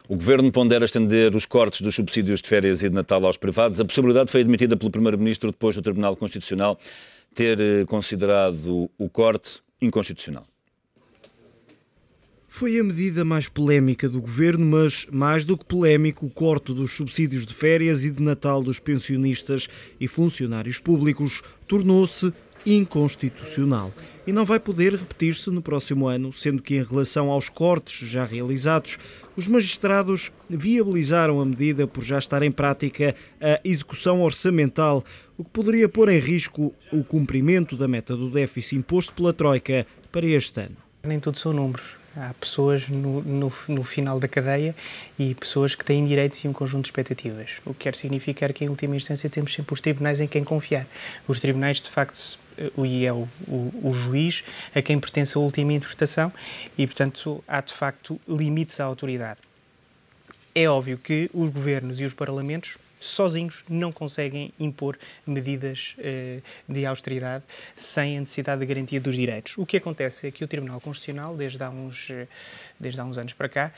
O Governo pondera estender os cortes dos subsídios de férias e de Natal aos privados. A possibilidade foi admitida pelo Primeiro-Ministro depois do Tribunal Constitucional ter considerado o corte inconstitucional. Foi a medida mais polémica do Governo, mas mais do que polémico, o corte dos subsídios de férias e de Natal dos pensionistas e funcionários públicos tornou-se inconstitucional e não vai poder repetir-se no próximo ano, sendo que em relação aos cortes já realizados, os magistrados viabilizaram a medida por já estar em prática a execução orçamental, o que poderia pôr em risco o cumprimento da meta do déficit imposto pela Troika para este ano. Nem tudo são números. Há pessoas no final da cadeia e pessoas que têm direitos e um conjunto de expectativas. O que quer significar que, em última instância, temos sempre os tribunais em quem confiar. Os tribunais, de facto, e é o juiz a quem pertence a última interpretação e, portanto, há, de facto, limites à autoridade. É óbvio que os governos e os parlamentos sozinhos não conseguem impor medidas de austeridade sem a necessidade de garantia dos direitos. O que acontece é que o Tribunal Constitucional, desde há uns anos para cá,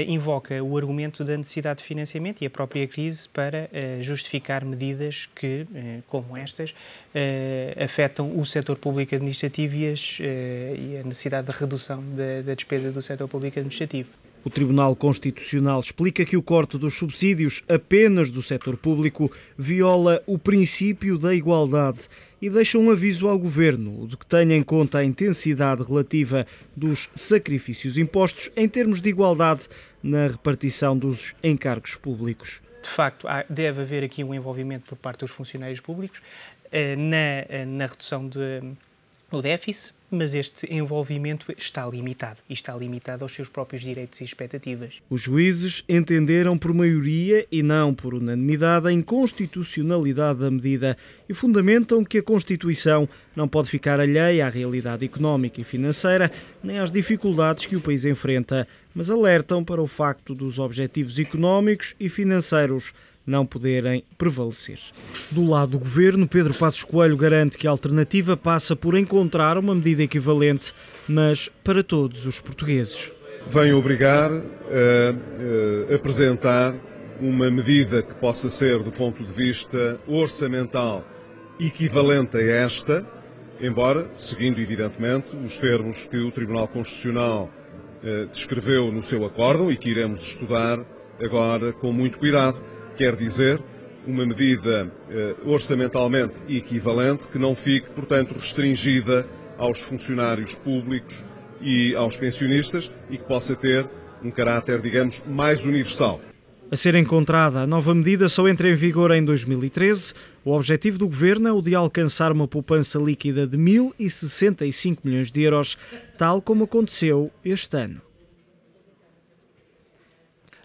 invoca o argumento da necessidade de financiamento e a própria crise para justificar medidas que, como estas, afetam o setor público administrativo e a necessidade de redução da despesa do setor público administrativo. O Tribunal Constitucional explica que o corte dos subsídios apenas do setor público viola o princípio da igualdade e deixa um aviso ao Governo de que tenha em conta a intensidade relativa dos sacrifícios impostos em termos de igualdade na repartição dos encargos públicos. De facto, deve haver aqui um envolvimento por parte dos funcionários públicos na redução do déficit, mas este envolvimento está limitado e está limitado aos seus próprios direitos e expectativas. Os juízes entenderam por maioria e não por unanimidade a inconstitucionalidade da medida e fundamentam que a Constituição não pode ficar alheia à realidade económica e financeira nem às dificuldades que o país enfrenta, mas alertam para o facto dos objetivos económicos e financeiros não poderem prevalecer. Do lado do Governo, Pedro Passos Coelho garante que a alternativa passa por encontrar uma medida equivalente, mas para todos os portugueses. Vem obrigar a apresentar uma medida que possa ser, do ponto de vista orçamental, equivalente a esta, embora, seguindo evidentemente os termos que o Tribunal Constitucional descreveu no seu acórdão e que iremos estudar agora com muito cuidado. Quer dizer, uma medida orçamentalmente equivalente que não fique, portanto, restringida aos funcionários públicos e aos pensionistas e que possa ter um caráter, digamos, mais universal. A ser encontrada, a nova medida só entra em vigor em 2013. O objetivo do Governo é o de alcançar uma poupança líquida de 1.065 milhões de euros, tal como aconteceu este ano.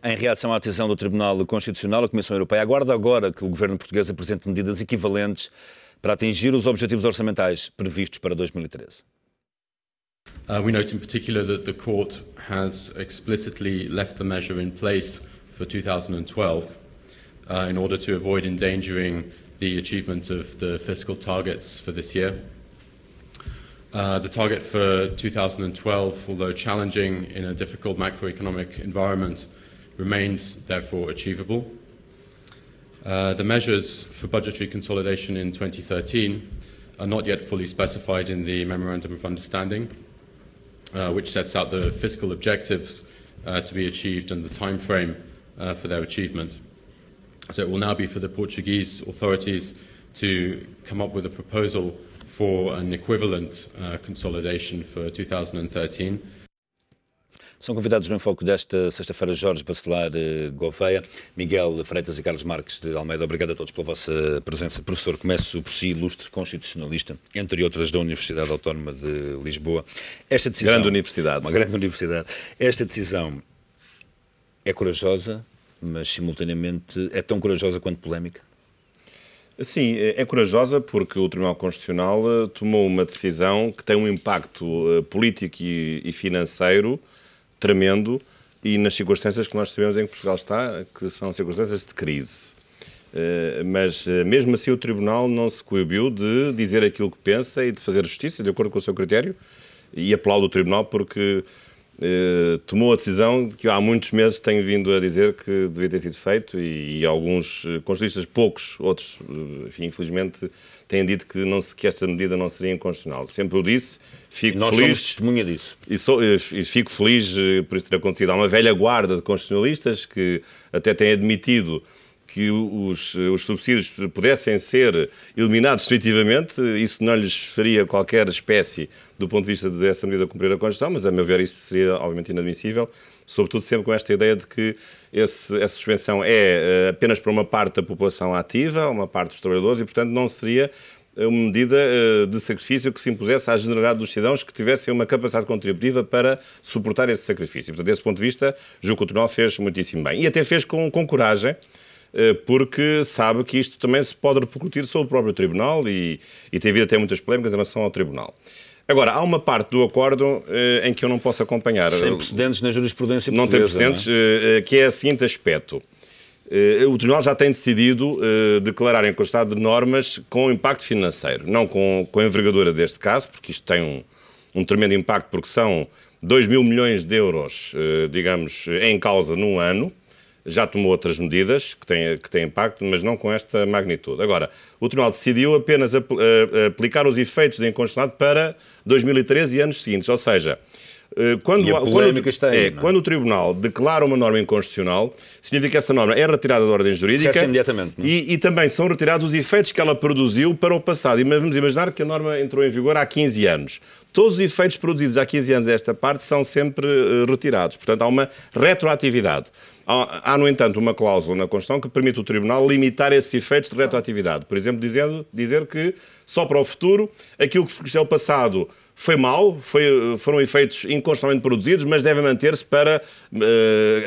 Em reação à decisão do Tribunal Constitucional, a Comissão Europeia aguarda agora que o Governo português apresente medidas equivalentes para atingir os objetivos orçamentais previstos para 2013. We note in particular that the Court has explicitly left the measure in place for 2012 in order to avoid endangering the achievement of the fiscal targets for this year. The target for 2012, although challenging in a difficult macroeconomic environment, remains therefore achievable. The measures for budgetary consolidation in 2013 are not yet fully specified in the Memorandum of Understanding, which sets out the fiscal objectives to be achieved and the time frame for their achievement. So it will now be for the Portuguese authorities to come up with a proposal for an equivalent consolidation for 2013. São convidados no Enfoque desta sexta-feira Jorge Bacelar Gouveia, Miguel Freitas e Carlos Marques de Almeida. Obrigado a todos pela vossa presença. Professor, começo por si, ilustre constitucionalista, entre outras da Universidade Autónoma de Lisboa. Esta decisão, grande universidade. Uma grande universidade. Esta decisão é corajosa, mas simultaneamente é tão corajosa quanto polémica? Sim, é corajosa porque o Tribunal Constitucional tomou uma decisão que tem um impacto político e financeiro tremendo e nas circunstâncias que nós sabemos em que Portugal está, que são circunstâncias de crise. Mas mesmo assim o Tribunal não se coibiu de dizer aquilo que pensa e de fazer justiça de acordo com o seu critério e aplaudo o Tribunal porque tomou a decisão que há muitos meses tenho vindo a dizer que devia ter sido feito e alguns constitucionalistas, poucos, outros, enfim, infelizmente, têm dito que esta medida não seria inconstitucional. Sempre o disse, fico nós feliz. Somos testemunha disso. E fico feliz por isso ter acontecido. Há uma velha guarda de constitucionalistas que até têm admitido que os subsídios pudessem ser eliminados definitivamente, isso não lhes faria qualquer espécie do ponto de vista dessa medida cumprir a Constituição, mas a meu ver isso seria obviamente inadmissível, sobretudo sempre com esta ideia de que essa suspensão é apenas para uma parte da população ativa, uma parte dos trabalhadores, e portanto não seria uma medida de sacrifício que se impusesse à generalidade dos cidadãos que tivessem uma capacidade contributiva para suportar esse sacrifício. Portanto, desse ponto de vista, julgo que o Tribunal fez muitíssimo bem. E até fez com coragem, porque sabe que isto também se pode repercutir sobre o próprio Tribunal e tem havido até muitas polémicas em relação ao Tribunal. Agora, há uma parte do acordo em que eu não posso acompanhar. Sem precedentes na jurisprudência portuguesa. Não tem precedentes, que é o seguinte aspecto. O Tribunal já tem decidido declarar inconstitucionalidade de normas com impacto financeiro, não com a envergadura deste caso, porque isto tem um tremendo impacto, porque são 2 mil milhões de euros, digamos, em causa num ano. Já tomou outras medidas que têm impacto, mas não com esta magnitude. Agora, o Tribunal decidiu apenas aplicar os efeitos da inconstitucionalidade para 2013 e anos seguintes, ou seja, quando o Tribunal declara uma norma inconstitucional, significa que essa norma é retirada da ordem jurídica imediatamente, não é? E também são retirados os efeitos que ela produziu para o passado. E vamos imaginar que a norma entrou em vigor há 15 anos. Todos os efeitos produzidos há 15 anos desta parte são sempre retirados. Portanto, há uma retroatividade. Há, no entanto, uma cláusula na Constituição que permite ao Tribunal limitar esses efeitos de retroatividade. Por exemplo, dizer que só para o futuro, aquilo que é o passado foi mau, foram efeitos inconstitucionalmente produzidos, mas devem manter-se para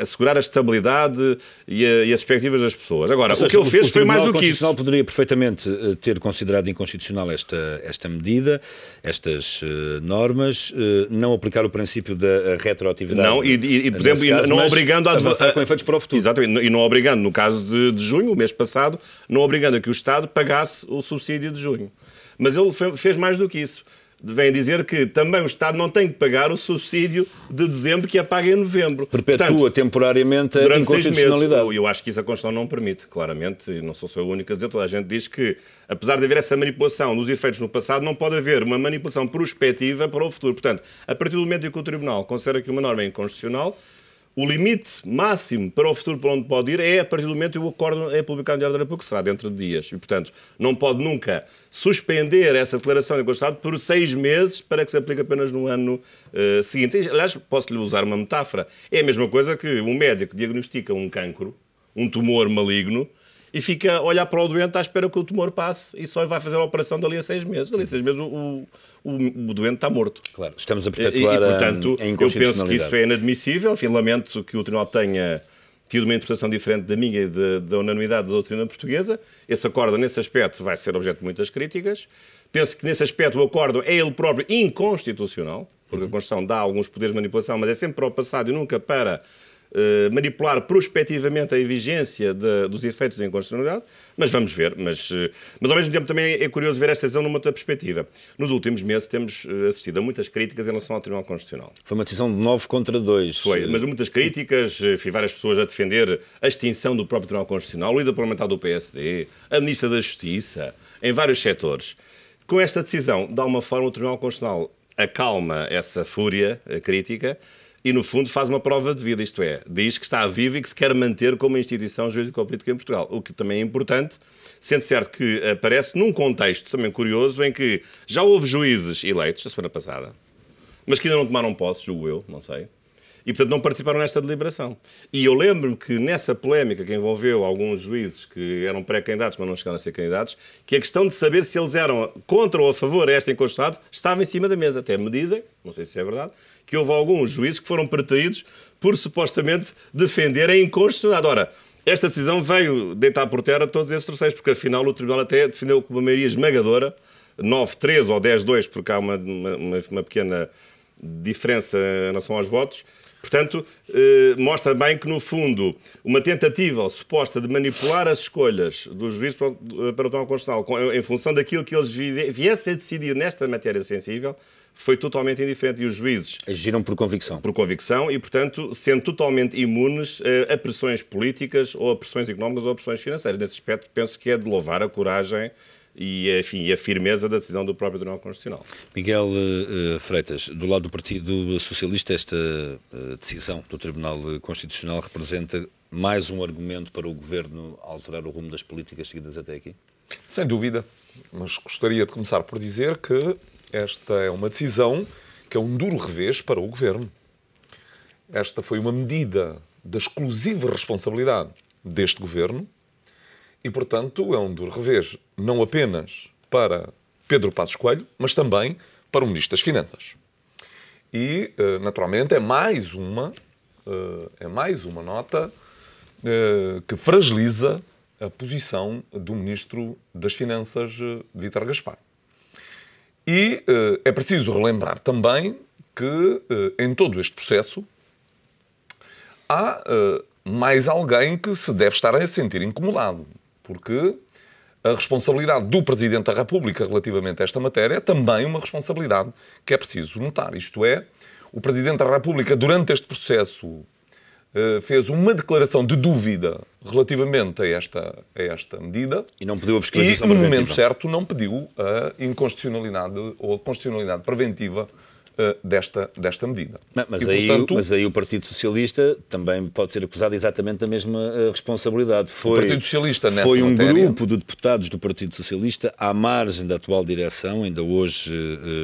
assegurar a estabilidade e as expectativas das pessoas. Agora, o que ele fez foi mais do que isso. O Constitucional poderia perfeitamente ter considerado inconstitucional esta medida, estas normas, não aplicar o princípio da retroatividade. Não, por exemplo, caso, não obrigando a avançar com efeitos para o futuro. Exatamente, e não obrigando, no caso de junho, o mês passado, não obrigando a que o Estado pagasse o subsídio de junho. Mas ele fez mais do que isso. Vem dizer que também o Estado não tem que pagar o subsídio de dezembro que é pago em novembro. Perpetua temporariamente a inconstitucionalidade. Eu acho que isso a Constituição não permite, claramente, e não sou só o único a dizer, toda a gente diz que, apesar de haver essa manipulação dos efeitos no passado, não pode haver uma manipulação prospectiva para o futuro. Portanto, a partir do momento em que o Tribunal considera que uma norma é inconstitucional, o limite máximo para o futuro para onde pode ir é a partir do momento em que o acordo é publicado no Diário da República, que será dentro de dias. E, portanto, não pode nunca suspender essa declaração de inconstitucionalidade por 6 meses para que se aplique apenas no ano seguinte. Aliás, posso-lhe usar uma metáfora. É a mesma coisa que um médico diagnostica um cancro, um tumor maligno, e fica a olhar para o doente à espera que o tumor passe e só vai fazer a operação dali a 6 meses. Dali a 6 meses o doente está morto. Claro, estamos a perpetuar portanto, a inconstitucionalidade. Eu penso que isso é inadmissível. Enfim, lamento que o Tribunal tenha tido uma interpretação diferente da minha e da unanimidade da doutrina portuguesa. Esse acordo, nesse aspecto, vai ser objeto de muitas críticas. Penso que, nesse aspecto, o acordo é ele próprio inconstitucional, porque a Constituição dá alguns poderes de manipulação, mas é sempre para o passado e nunca para manipular prospectivamente a vigência dos efeitos da inconstitucionalidade, mas vamos ver. Mas ao mesmo tempo também é curioso ver esta decisão numa outra perspectiva. Nos últimos meses temos assistido a muitas críticas em relação ao Tribunal Constitucional. Foi uma decisão de 9 contra 2. Foi, mas muitas críticas, várias pessoas a defender a extinção do próprio Tribunal Constitucional, o líder parlamentar do PSD, a Ministra da Justiça, em vários setores. Com esta decisão, de alguma forma, o Tribunal Constitucional acalma essa fúria crítica e, no fundo, faz uma prova de vida, isto é, diz que está vivo e que se quer manter como instituição jurídico-política em Portugal, o que também é importante, sendo certo que aparece num contexto também curioso em que já houve juízes eleitos, a semana passada, mas que ainda não tomaram posse, julgo eu, não sei, e, portanto, não participaram nesta deliberação. E eu lembro-me que nessa polémica que envolveu alguns juízes que eram pré-candidatos, mas não chegaram a ser candidatos, que a questão de saber se eles eram contra ou a favor a esta inconstitucionalidade estava em cima da mesa. Até me dizem, não sei se é verdade, que houve alguns juízes que foram preteridos por supostamente defender a inconstitucionalidade. Ora, esta decisão veio deitar por terra todos esses terceiros, porque afinal o Tribunal até defendeu com uma maioria esmagadora, 9-3 ou 10-2, porque há uma pequena diferença em relação aos votos. Portanto, mostra bem que, no fundo, uma tentativa suposta de manipular as escolhas dos juízes para o Tribunal Constitucional em função daquilo que eles viessem a decidir nesta matéria sensível foi totalmente indiferente e os juízes agiram por convicção e, portanto, sendo totalmente imunes a pressões políticas ou a pressões económicas ou a pressões financeiras. Nesse aspecto, penso que é de louvar a coragem e, enfim, a firmeza da decisão do próprio Tribunal Constitucional. Miguel Freitas, do lado do Partido Socialista, esta decisão do Tribunal Constitucional representa mais um argumento para o Governo alterar o rumo das políticas seguidas até aqui? Sem dúvida, mas gostaria de começar por dizer que esta é uma decisão que é um duro revés para o Governo. Esta foi uma medida da exclusiva responsabilidade deste Governo e, portanto, é um duro revés não apenas para Pedro Passos Coelho, mas também para o Ministro das Finanças. E, naturalmente, é mais uma nota que fragiliza a posição do Ministro das Finanças, Vítor Gaspar. E é preciso relembrar também que, em todo este processo, há mais alguém que se deve estar a sentir incomodado, porque a responsabilidade do Presidente da República relativamente a esta matéria é também uma responsabilidade que é preciso notar. Isto é, o Presidente da República, durante este processo, fez uma declaração de dúvida relativamente a esta medida e não pediu a fiscalização preventiva. E, no preventiva. momento certo, não pediu a inconstitucionalidade ou a constitucionalidade preventiva desta medida. Mas, e, portanto, mas aí o Partido Socialista também pode ser acusado exatamente da mesma responsabilidade. O Partido Socialista, nessa foi um matéria, grupo de deputados do Partido Socialista à margem da atual direção. Ainda hoje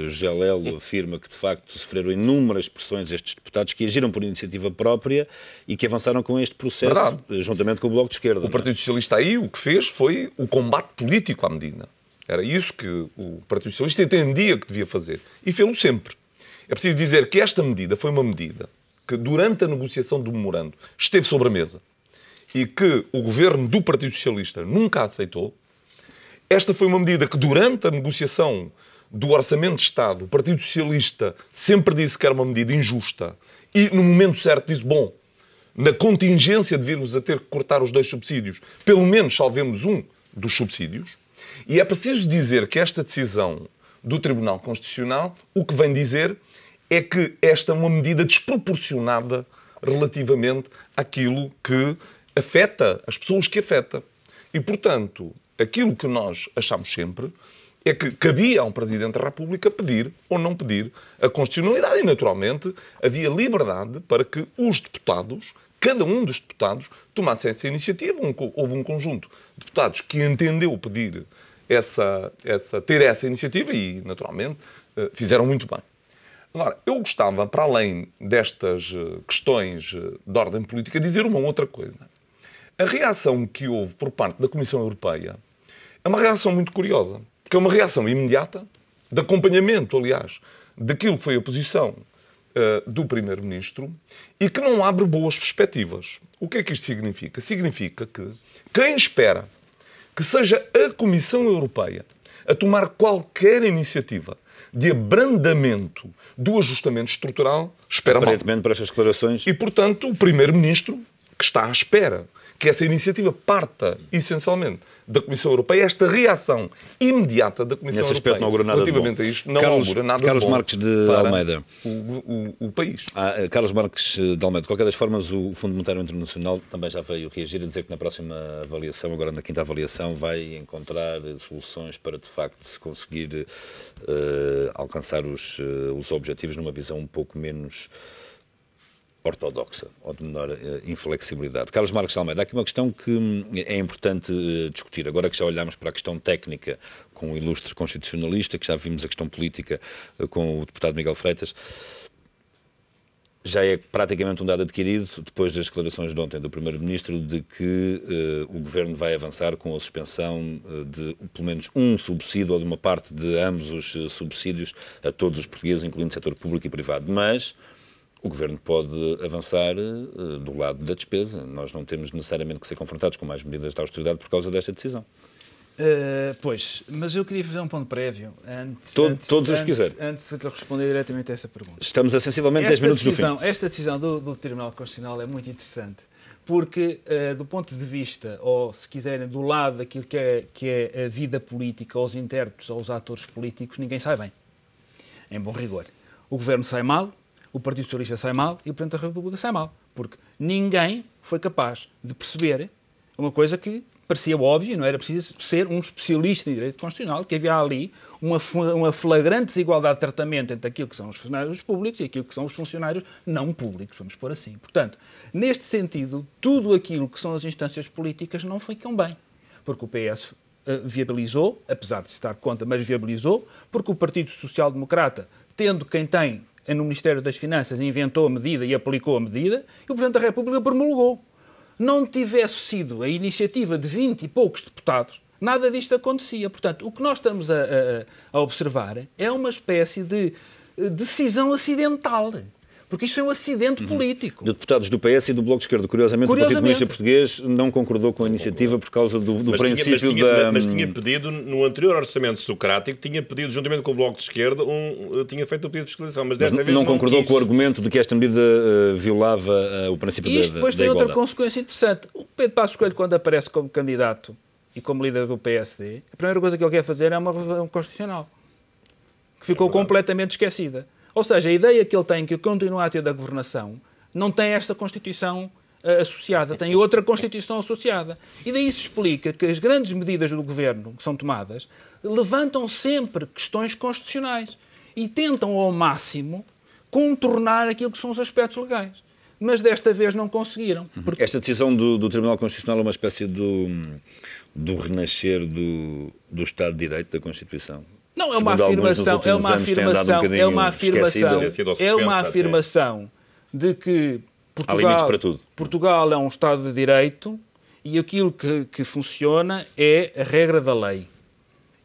José Lelo afirma que de facto sofreram inúmeras pressões estes deputados que agiram por iniciativa própria e que avançaram com este processo. Verdade. Juntamente com o Bloco de Esquerda. O Partido Socialista aí o que fez foi o combate político à medida. Era isso que o Partido Socialista entendia que devia fazer. E fez-o sempre. É preciso dizer que esta medida foi uma medida que, durante a negociação do memorando, esteve sobre a mesa e que o governo do Partido Socialista nunca aceitou. Esta foi uma medida que, durante a negociação do Orçamento de Estado, o Partido Socialista sempre disse que era uma medida injusta e, no momento certo, disse, bom, na contingência de virmos a ter que cortar os 2 subsídios, pelo menos salvemos um dos subsídios. E é preciso dizer que esta decisão do Tribunal Constitucional, o que vem dizer é que esta é uma medida desproporcionada relativamente àquilo que afeta as pessoas que afeta. E, portanto, aquilo que nós achamos sempre é que cabia a um Presidente da República pedir ou não pedir a constitucionalidade. E, naturalmente, havia liberdade para que os deputados, cada um dos deputados, tomasse essa iniciativa. Houve um conjunto de deputados que entendeu pedir ter essa iniciativa e, naturalmente, fizeram muito bem. Agora, eu gostava, para além destas questões de ordem política, dizer uma outra coisa. A reação que houve por parte da Comissão Europeia é uma reação muito curiosa, porque é uma reação imediata, de acompanhamento, aliás, daquilo que foi a posição do Primeiro-Ministro e que não abre boas perspectivas. O que é que isto significa? Significa que quem espera que seja a Comissão Europeia a tomar qualquer iniciativa de abrandamento do ajustamento estrutural, espera mal. Aparentemente, para estas declarações. E, portanto, o Primeiro-Ministro, que está à espera que essa iniciativa parta, essencialmente, da Comissão Europeia, esta reação imediata da Comissão Nesse Europeia aspecto não augura nada relativamente de bom. a isto, não augura nada Carlos de bom Marques de para Almeida. o país. Carlos Marques de Almeida, de qualquer das formas, o Fundo Monetário Internacional também já veio reagir a dizer que na próxima avaliação, agora na quinta avaliação, vai encontrar soluções para, de facto, se conseguir alcançar os objetivos numa visão um pouco menos ortodoxa ou de menor inflexibilidade. Carlos Marques de Almeida, há aqui uma questão que é importante discutir. Agora que já olhamos para a questão técnica com o ilustre constitucionalista, que já vimos a questão política com o deputado Miguel Freitas, já é praticamente um dado adquirido, depois das declarações de ontem do Primeiro-Ministro, de que o Governo vai avançar com a suspensão de pelo menos um subsídio ou de uma parte de ambos os subsídios a todos os portugueses, incluindo o setor público e privado. Mas o Governo pode avançar do lado da despesa. Nós não temos necessariamente que ser confrontados com mais medidas de austeridade por causa desta decisão. Pois, mas eu queria fazer um ponto prévio Todos os que quiser. Antes de te responder diretamente a essa pergunta. Estamos a sensivelmente 10 minutos do fim. Esta decisão do Tribunal Constitucional é muito interessante, porque do ponto de vista, ou se quiserem, do lado daquilo que é a vida política, aos intérpretes, aos atores políticos, ninguém sai bem. em bom rigor. O Governo sai mal, o Partido Socialista sai mal e o Presidente da República sai mal. Porque ninguém foi capaz de perceber uma coisa que parecia óbvio, não era preciso ser um especialista em direito constitucional, que havia ali uma flagrante desigualdade de tratamento entre aquilo que são os funcionários públicos e aquilo que são os funcionários não públicos, vamos pôr assim. Portanto, neste sentido, tudo aquilo que são as instâncias políticas não ficam bem, porque o PS viabilizou, apesar de estar contra, mas viabilizou, porque o Partido Social Democrata, tendo quem tem no Ministério das Finanças, inventou a medida e aplicou a medida, e o Presidente da República promulgou. Não tivesse sido a iniciativa de 20 e poucos deputados, nada disto acontecia. Portanto, o que nós estamos a observar é uma espécie de decisão acidental. Porque isto é um acidente político. De deputados do PS e do Bloco de Esquerda. Curiosamente, o Partido Comunista Português não concordou com a iniciativa por causa do princípio da... Mas tinha pedido, no anterior orçamento socrático, tinha pedido, juntamente com o Bloco de Esquerda, tinha feito o pedido de fiscalização. Mas desta vez não concordou com o argumento de que esta medida violava o princípio da igualdade. Isto depois tem outra consequência interessante. O Pedro Passos Coelho, quando aparece como candidato e como líder do PSD, a primeira coisa que ele quer fazer é uma revisão constitucional, que ficou completamente esquecida. Ou seja, a ideia que ele tem, que continua a ter da governação, não tem esta Constituição associada, tem outra Constituição associada. E daí se explica que as grandes medidas do governo que são tomadas levantam sempre questões constitucionais e tentam ao máximo contornar aquilo que são os aspectos legais. Mas desta vez não conseguiram. Porque... Esta decisão do Tribunal Constitucional é uma espécie do renascer do Estado de Direito da Constituição. Não, é uma afirmação de que Portugal é um Estado de Direito e aquilo que funciona é a regra da lei.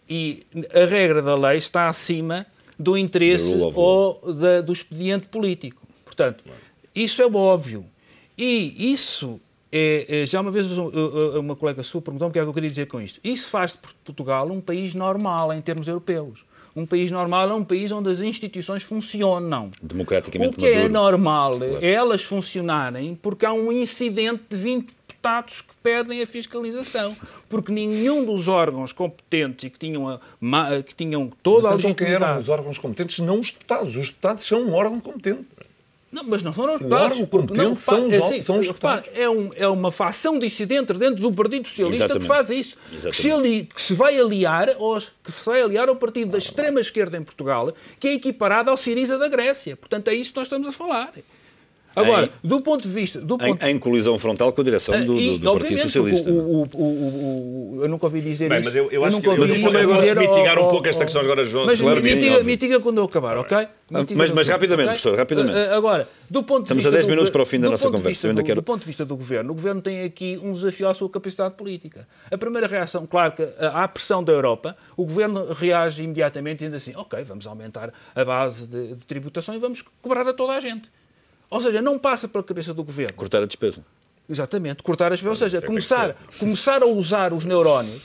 E a regra da lei está acima do interesse ou do expediente político. Portanto, isso é óbvio. E isso... já uma vez uma colega sua perguntou-me o que é que eu queria dizer com isto. Isso faz de Portugal um país normal em termos europeus. Um país normal é um país onde as instituições funcionam. Democraticamente o que é normal é elas funcionarem porque há um incidente de 20 deputados que pedem a fiscalização. Porque nenhum dos órgãos competentes e que tinham toda a legitimidade... Quem eram os órgãos competentes? Não os deputados. Os deputados são um órgão competente. Não, mas não foram os deputados. O órgão competente são os deputados. É uma facção dissidente dentro do Partido Socialista que faz isso. Que se vai aliar ao partido da extrema-esquerda em Portugal, que é equiparado ao Siriza da Grécia. Portanto, é isso que nós estamos a falar. Agora, do ponto de vista... Em colisão frontal com a direção do Partido Socialista. Eu nunca ouvi dizer isso. Mas eu acho que mitigar um pouco esta questão agora, João. Mas mitiga quando eu acabar, ok? Mas rapidamente, professor, rapidamente. Agora, do ponto de vista... Estamos a 10 minutos para o fim da nossa conversa. Do ponto de vista do Governo, o Governo tem aqui um desafio à sua capacidade política. A primeira reação, claro que à pressão da Europa, o Governo reage imediatamente dizendo assim, ok, vamos aumentar a base de tributação e vamos cobrar a toda a gente. Ou seja, não passa pela cabeça do Governo. Cortar a despesa. Exatamente, cortar a despesa. Ou seja, começar a usar os neurónios,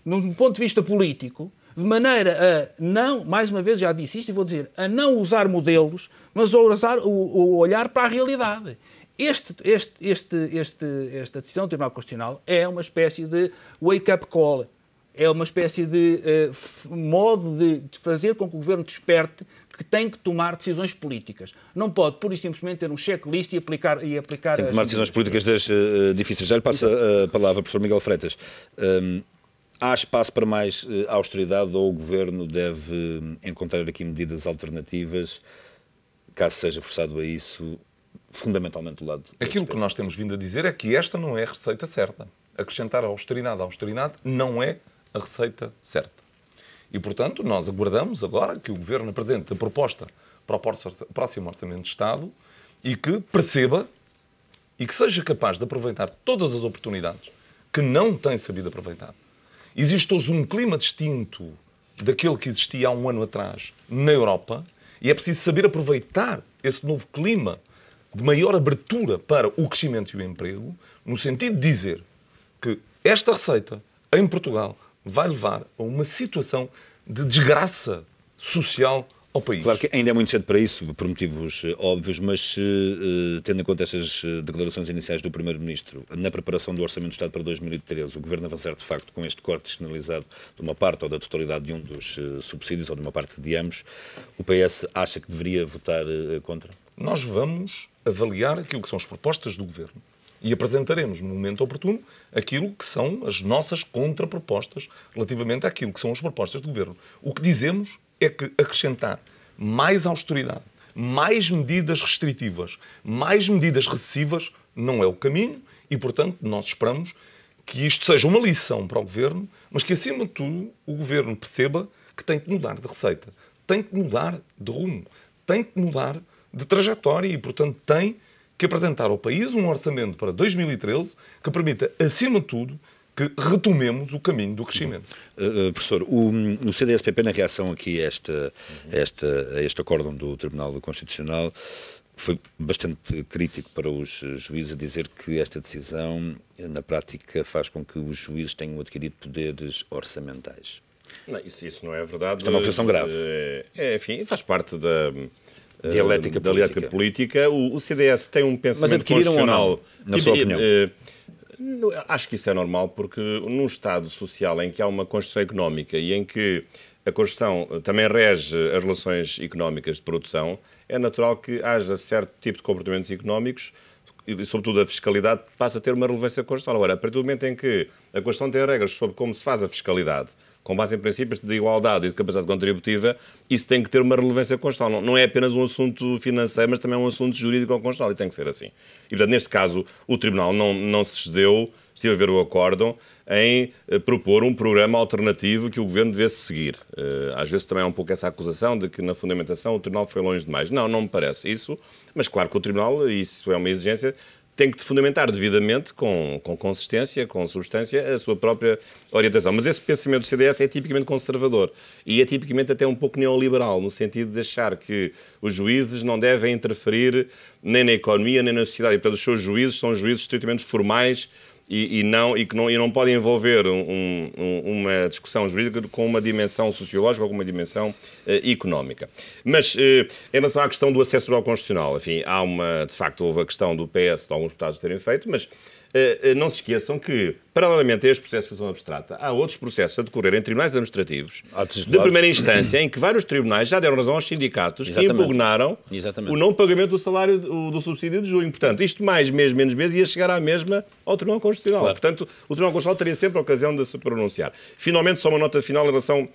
num ponto de vista político, de maneira a não, mais uma vez já disse isto e vou dizer, a não usar modelos, mas a olhar para a realidade. Esta decisão do Tribunal Constitucional é uma espécie de wake-up call. É uma espécie de modo de fazer com que o Governo desperte que tem que tomar decisões políticas. Não pode, pura e simplesmente, ter um checklist e aplicar tem que tomar decisões políticas difíceis. Já lhe passo a palavra, professor Miguel Freitas. Há espaço para mais austeridade ou o Governo deve encontrar aqui medidas alternativas, caso seja forçado a isso, fundamentalmente do lado... Aquilo que nós temos vindo a dizer é que esta não é a receita certa. Acrescentar a austeridade à austeridade não é a receita certa. E, portanto, nós aguardamos agora que o Governo apresente a proposta para o próximo Orçamento de Estado e que perceba e que seja capaz de aproveitar todas as oportunidades que não tem sabido aproveitar. Existe hoje um clima distinto daquele que existia há um ano atrás na Europa e é preciso saber aproveitar esse novo clima de maior abertura para o crescimento e o emprego, no sentido de dizer que esta receita, em Portugal, vai levar a uma situação de desgraça social ao país. Claro que ainda é muito cedo para isso, por motivos óbvios, mas tendo em conta estas declarações iniciais do Primeiro-Ministro, na preparação do Orçamento do Estado para 2013, o Governo avançar de facto com este corte sinalizado de uma parte ou da totalidade de um dos subsídios ou de uma parte de ambos, o PS acha que deveria votar contra? Nós vamos avaliar aquilo que são as propostas do Governo e apresentaremos no momento oportuno aquilo que são as nossas contrapropostas relativamente àquilo que são as propostas do Governo. O que dizemos é que acrescentar mais austeridade, mais medidas restritivas, mais medidas recessivas não é o caminho e, portanto, nós esperamos que isto seja uma lição para o Governo, mas que, acima de tudo, o Governo perceba que tem que mudar de receita, tem que mudar de rumo, tem que mudar de trajetória e, portanto, tem que apresentar ao país um orçamento para 2013 que permita, acima de tudo, que retomemos o caminho do crescimento. Professor, o CDS-PP, na reação aqui a este acórdão do Tribunal Constitucional, foi bastante crítico para os juízes, a dizer que esta decisão, na prática, faz com que os juízes tenham adquirido poderes orçamentais. Não, isso não é verdade. Isto é uma acusação grave. Enfim, faz parte da dialética política. O CDS tem um pensamento constitucional. Ou não, na sua opinião? Acho que isso é normal, porque num Estado social em que há uma Constituição económica e em que a Constituição também rege as relações económicas de produção, é natural que haja certo tipo de comportamentos económicos e, sobretudo, a fiscalidade passa a ter uma relevância constitucional. Agora, a partir do momento em que a Constituição tem regras sobre como se faz a fiscalidade, com base em princípios de igualdade e de capacidade contributiva, isso tem que ter uma relevância constitucional. Não é apenas um assunto financeiro, mas também um assunto jurídico ou constitucional, e tem que ser assim. E, portanto, neste caso, o Tribunal não se cedeu, estive a ver o acórdão, em propor um programa alternativo que o Governo devesse seguir. Às vezes também há um pouco essa acusação de que, na fundamentação, o Tribunal foi longe demais. Não me parece isso, mas claro que o Tribunal, e isso é uma exigência, tem que fundamentar devidamente, com consistência, com substância, a sua própria orientação. Mas esse pensamento do CDS é tipicamente conservador e é tipicamente até um pouco neoliberal, no sentido de achar que os juízes não devem interferir nem na economia, nem na sociedade. E, portanto, os seus juízes são juízes estritamente formais e não podem envolver uma discussão jurídica com uma dimensão sociológica ou com uma dimensão económica. Mas, em relação à questão do acesso ao Tribunal Constitucional, enfim, de facto, houve a questão do PS, de alguns deputados terem feito, mas não se esqueçam que, paralelamente a este processo de decisão abstrata, há outros processos a decorrer em tribunais administrativos de primeira instância, em que vários tribunais já deram razão aos sindicatos que impugnaram o não pagamento do salário do subsídio de junho. Portanto, isto mais mês, menos mês, ia chegar à mesma ao Tribunal Constitucional. Claro. Portanto, o Tribunal Constitucional teria sempre a ocasião de se pronunciar. Finalmente, só uma nota final em relação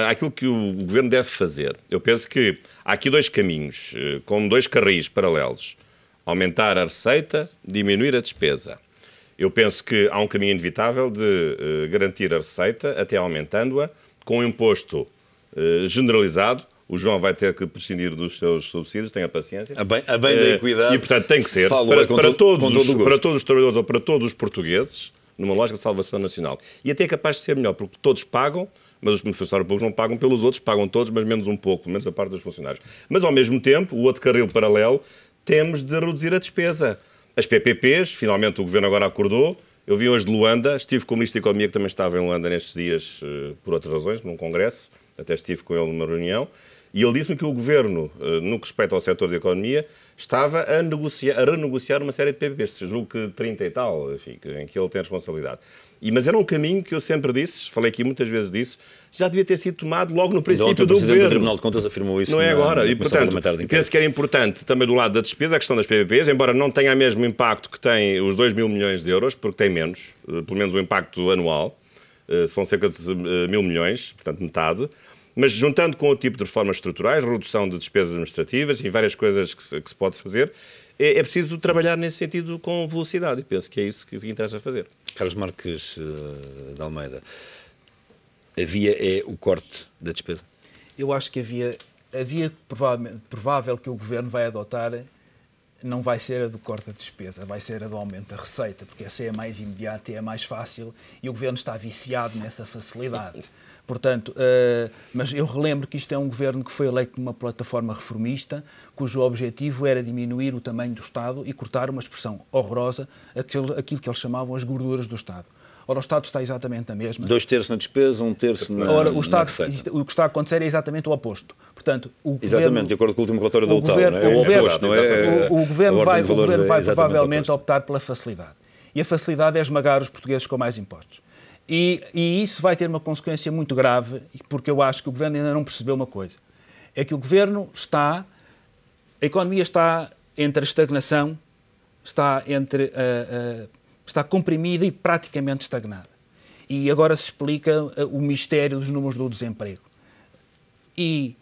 àquilo que o Governo deve fazer. Eu penso que há aqui dois caminhos, com dois carris paralelos. Aumentar a receita, diminuir a despesa. Eu penso que há um caminho inevitável de garantir a receita, até aumentando-a, com um imposto generalizado. O João vai ter que prescindir dos seus subsídios, tenha paciência. A bem da equidade. E, portanto, tem que ser para todos os trabalhadores ou para todos os portugueses, numa lógica de salvação nacional. E até é capaz de ser melhor, porque todos pagam, mas os funcionários públicos não pagam pelos outros, pagam todos, mas menos um pouco, pelo menos a parte dos funcionários. Mas, ao mesmo tempo, o outro carril paralelo, temos de reduzir a despesa. As PPPs, finalmente o Governo agora acordou. Eu vim hoje de Luanda, estive com o Ministro da Economia, que também estava em Luanda nestes dias, por outras razões, num congresso, até estive com ele numa reunião, e ele disse-me que o Governo, no que respeita ao setor da economia, estava a renegociar uma série de PPPs, julgo que 30 e tal, enfim, em que ele tem responsabilidade. Mas era um caminho que eu sempre disse, falei aqui muitas vezes disso, já devia ter sido tomado logo no princípio do Governo. O Presidente do Tribunal de Contas afirmou isso. Não é agora. E, portanto, penso que era importante também do lado da despesa a questão das PPPs, embora não tenha o mesmo impacto que tem os 2 mil milhões de euros, porque tem menos, pelo menos o impacto anual, são cerca de 1.000 milhões, portanto metade, mas juntando com o tipo de reformas estruturais, redução de despesas administrativas e várias coisas que se pode fazer, é preciso trabalhar nesse sentido com velocidade e penso que é isso que interessa fazer. Carlos Marques de Almeida, a via é o corte da despesa? Eu acho que a via provável que o Governo vai adotar não vai ser a do corte da despesa, vai ser a do aumento da receita, porque essa é a mais imediata e é a mais fácil e o Governo está viciado nessa facilidade. Portanto, mas eu relembro que isto é um Governo que foi eleito numa plataforma reformista, cujo objetivo era diminuir o tamanho do Estado e cortar, uma expressão horrorosa, aquilo que eles chamavam as gorduras do Estado. Ora, o Estado está exatamente na mesma. 2/3 na despesa, 1/3 na, Ora, na receita. o que está a acontecer é exatamente o oposto. Portanto, o Exatamente, governo, de acordo com o último relatório da UTAL. o governo vai provavelmente optar pela facilidade. E a facilidade é esmagar os portugueses com mais impostos. E isso vai ter uma consequência muito grave, porque eu acho que o governo ainda não percebeu uma coisa. É que o governo a economia está entre a estagnação, está comprimida e praticamente estagnada. E agora se explica o mistério dos números do desemprego. E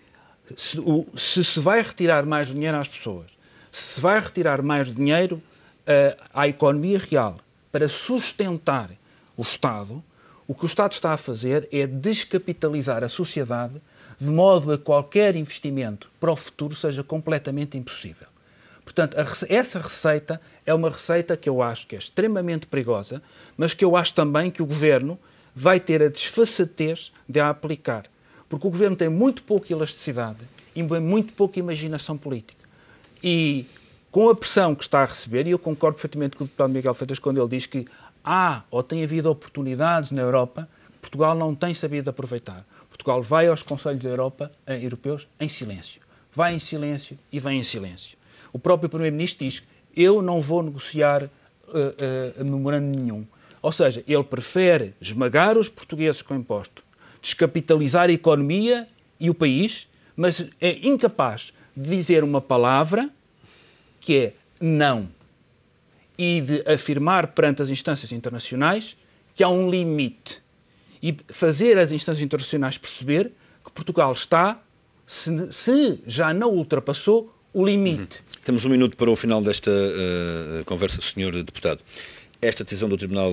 se vai retirar mais dinheiro às pessoas, se vai retirar mais dinheiro à economia real para sustentar o Estado, o que o Estado está a fazer é descapitalizar a sociedade de modo a qualquer investimento para o futuro seja completamente impossível. Portanto, essa receita é uma receita que eu acho que é extremamente perigosa, mas que eu acho também que o Governo vai ter a desfaçatez de a aplicar. Porque o Governo tem muito pouca elasticidade e muito pouca imaginação política. E com a pressão que está a receber, e eu concordo perfeitamente com o deputado Miguel Freitas quando ele diz que tem havido oportunidades na Europa que Portugal não tem sabido aproveitar. Portugal vai aos Conselhos Europeus em silêncio. Vai em silêncio e vem em silêncio. O próprio Primeiro-Ministro diz: eu não vou negociar memorando nenhum. Ou seja, ele prefere esmagar os portugueses com imposto, descapitalizar a economia e o país, mas é incapaz de dizer uma palavra que é não e de afirmar perante as instâncias internacionais que há um limite e fazer as instâncias internacionais perceber que Portugal está, se já não ultrapassou, o limite. Temos 1 minuto para o final desta conversa, Sr. Deputado. Esta decisão do Tribunal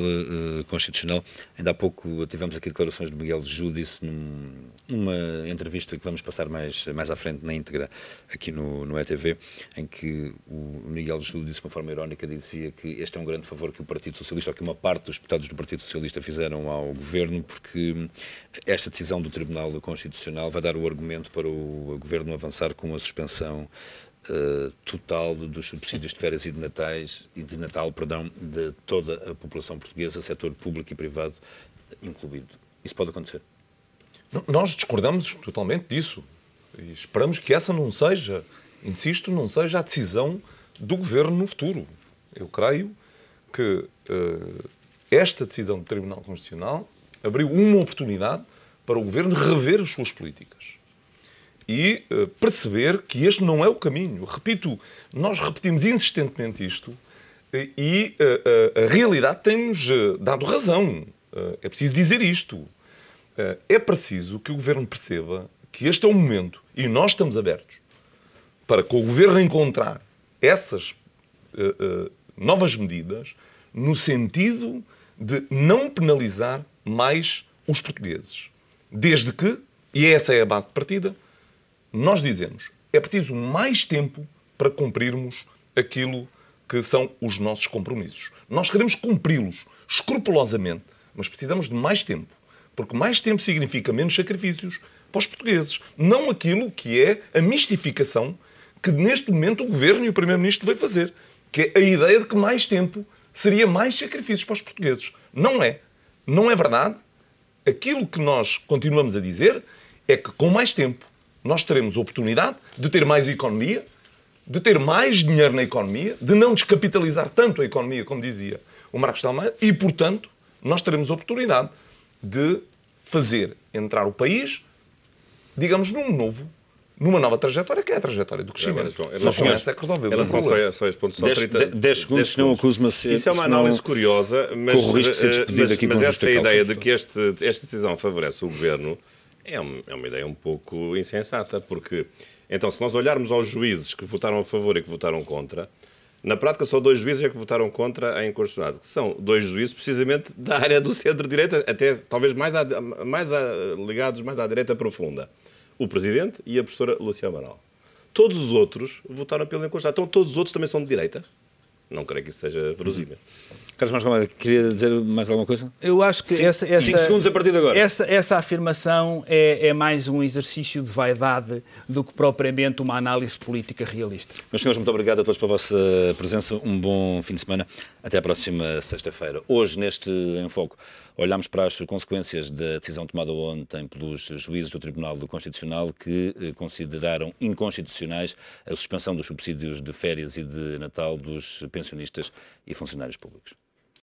Constitucional, ainda há pouco tivemos aqui declarações de Miguel Júdice numa entrevista que vamos passar mais à frente na íntegra aqui no ETV, em que o Miguel Júdice, com forma irónica, dizia que este é um grande favor que o Partido Socialista, ou que uma parte dos deputados do Partido Socialista fizeram ao Governo, porque esta decisão do Tribunal Constitucional vai dar o argumento para o Governo avançar com a suspensão total dos subsídios de férias e de Natal, de toda a população portuguesa, setor público e privado incluído. Isso pode acontecer? Nós discordamos totalmente disso e esperamos que essa não seja, insisto, não seja a decisão do Governo no futuro. Eu creio que esta decisão do Tribunal Constitucional abriu uma oportunidade para o Governo rever as suas políticas e perceber que este não é o caminho. Repito, nós repetimos insistentemente isto e a realidade tem-nos dado razão. É preciso dizer isto. É preciso que o Governo perceba que este é o momento e nós estamos abertos para, com o Governo, encontrar essas novas medidas no sentido de não penalizar mais os portugueses. Desde que, e essa é a base de partida, nós dizemos, é preciso mais tempo para cumprirmos aquilo que são os nossos compromissos. Nós queremos cumpri-los escrupulosamente, mas precisamos de mais tempo, porque mais tempo significa menos sacrifícios para os portugueses. Não aquilo que é a mistificação que neste momento o Governo e o Primeiro-Ministro vão fazer, que é a ideia de que mais tempo seria mais sacrifícios para os portugueses. Não é. Não é verdade. Aquilo que nós continuamos a dizer é que com mais tempo nós teremos a oportunidade de ter mais economia, de ter mais dinheiro na economia, de não descapitalizar tanto a economia, como dizia o Marcos de Almeida, e, portanto, nós teremos a oportunidade de fazer entrar o país, digamos, numa nova trajetória, que é a trajetória do crescimento. Só com essa é que resolvemos. Só este ponto, 10 segundos, não acuso-me a ser... Isso é uma análise curiosa, mas essa ideia de que esta decisão favorece o Governo é uma ideia um pouco insensata, porque, então, se nós olharmos aos juízes que votaram a favor e que votaram contra, na prática só 2 juízes é que votaram contra a inconstitucionalidade, que são 2 juízes precisamente da área do centro-direita, até talvez ligados mais à direita profunda. O Presidente e a professora Lúcia Amaral. Todos os outros votaram pela inconstitucionalidade. Então todos os outros também são de direita? Não creio que isso seja verosímil. Carlos Marcos Almeida, queria dizer mais alguma coisa? Eu acho que 5 segundos a partir de agora. Essa afirmação é mais um exercício de vaidade do que propriamente uma análise política realista. Meus senhores, muito obrigado a todos pela vossa presença. Um bom fim de semana. Até à próxima sexta-feira. Hoje, neste Em Foco, olhamos para as consequências da decisão tomada ontem pelos juízes do Tribunal Constitucional que consideraram inconstitucionais a suspensão dos subsídios de férias e de Natal dos pensionistas e funcionários públicos.